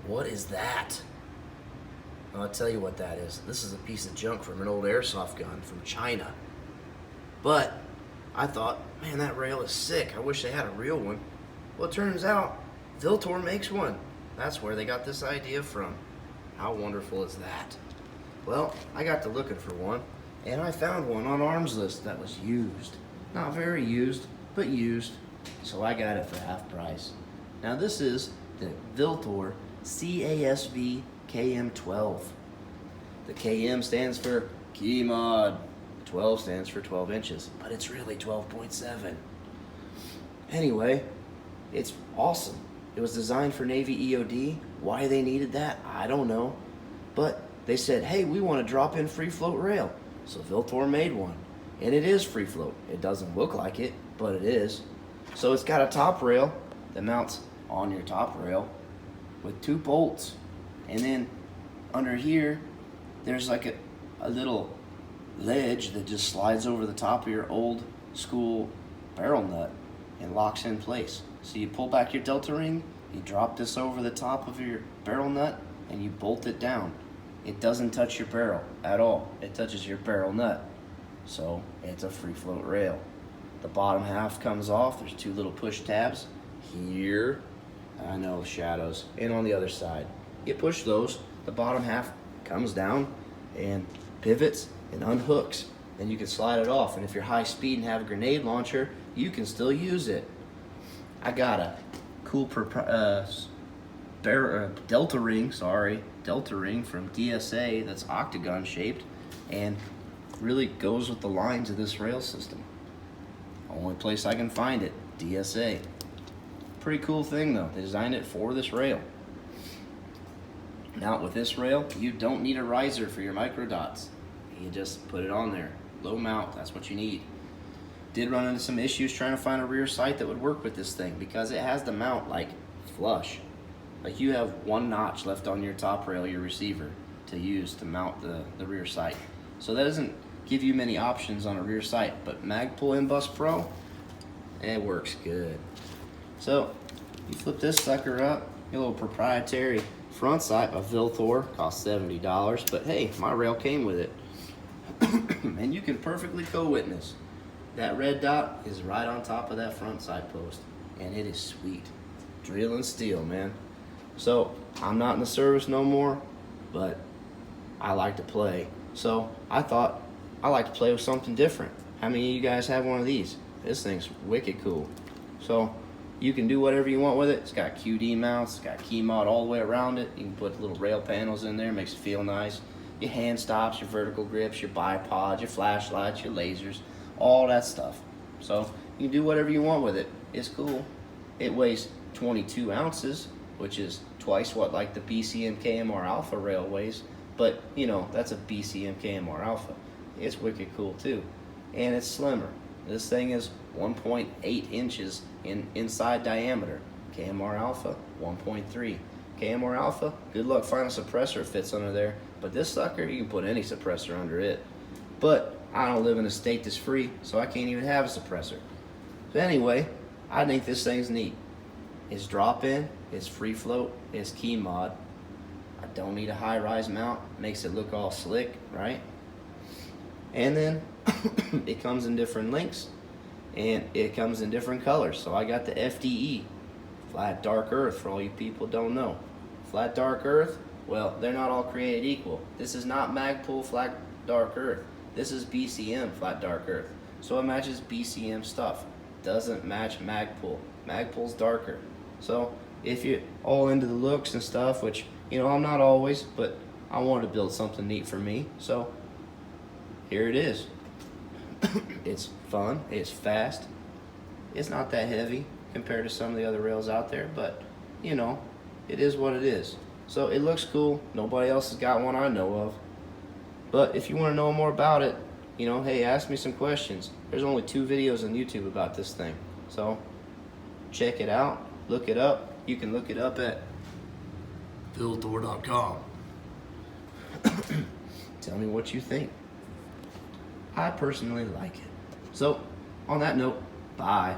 What is that? I'll tell you what that is. This is a piece of junk from an old airsoft gun from China. But I thought, man, that rail is sick. I wish they had a real one. Well, it turns out VLTOR makes one. That's where they got this idea from. How wonderful is that? Well, I got to looking for one, and I found one on Arms List that was used. Not very used, but used. So I got it for half price. Now this is the VLTOR CASV KM12. The KM stands for Key Mod. The 12 stands for 12 inches, but it's really 12.7. Anyway, it's awesome. It was designed for Navy EOD. Why they needed that, I don't know. But they said, hey, we want to drop in free float rail. So VLTOR made one. And it is free float. It doesn't look like it, but it is. So it's got a top rail that mounts on your top rail with 2 bolts. And then under here, there's like a little ledge that just slides over the top of your old school barrel nut and locks in place. So you pull back your delta ring, you drop this over the top of your barrel nut, and you bolt it down. It doesn't touch your barrel at all. It touches your barrel nut. So it's a free float rail. The bottom half comes off. There's 2 little push tabs here. I know, shadows. And on the other side. You push those, the bottom half comes down and pivots and unhooks. Then you can slide it off. And if you're high speed and have a grenade launcher, you can still use it. I got a cool delta ring from DSA that's octagon shaped and really goes with the lines of this rail system. Only place I can find it, DSA. Pretty cool thing though, they designed it for this rail. Now with this rail, you don't need a riser for your micro dots. You just put it on there. Low mount, that's what you need. Did run into some issues trying to find a rear sight that would work with this thing because it has the mount like flush. Like you have 1 notch left on your top rail, your receiver, to use to mount the rear sight. So that doesn't give you many options on a rear sight, but Magpul M-Bus Pro, it works good. So you flip this sucker up, your little proprietary front sight by VLTOR, cost $70, but hey, my rail came with it. And you can perfectly co-witness. That red dot is right on top of that front sight post, and it is sweet. Drill and steel, man. So I'm not in the service no more, but I like to play. So I thought I like to play with something different. How many of you guys have one of these? This thing's wicked cool. So you can do whatever you want with it. It's got QD mounts, it's got key mod all the way around it. You can put little rail panels in there, makes it feel nice. Your hand stops, your vertical grips, your bipods, your flashlights, your lasers, all that stuff. So you can do whatever you want with it. It's cool. It weighs 22 ounces, which is twice what like the BCM KMR Alpha rail weighs. But you know, that's a BCM KMR Alpha. It's wicked cool too. And it's slimmer. This thing is 1.8 inches in inside diameter. KMR Alpha, 1.3. KMR Alpha, good luck finding a suppressor that fits under there. But this sucker, you can put any suppressor under it. But I don't live in a state that's free, so I can't even have a suppressor. So anyway, I think this thing's neat. It's drop-in, it's free float, it's key mod. I don't need a high-rise mount, makes it look all slick, right? And then it comes in different lengths, and it comes in different colors. So I got the FDE, Flat Dark Earth, for all you people who don't know. Flat Dark Earth, well, they're not all created equal. This is not Magpul Flat Dark Earth. This is BCM Flat Dark Earth. So it matches BCM stuff. Doesn't match Magpul. Magpul's darker. So if you're all into the looks and stuff, which, you know, I'm not always, but I wanted to build something neat for me. So here it is. It's fun, it's fast. It's not that heavy compared to some of the other rails out there, but you know, it is what it is. So it looks cool. Nobody else has got one I know of. But if you want to know more about it, you know, hey, ask me some questions. There's only 2 videos on YouTube about this thing. So check it out, look it up. You can look it up at VLTOR.com. Tell me what you think. I personally like it. So on that note, bye.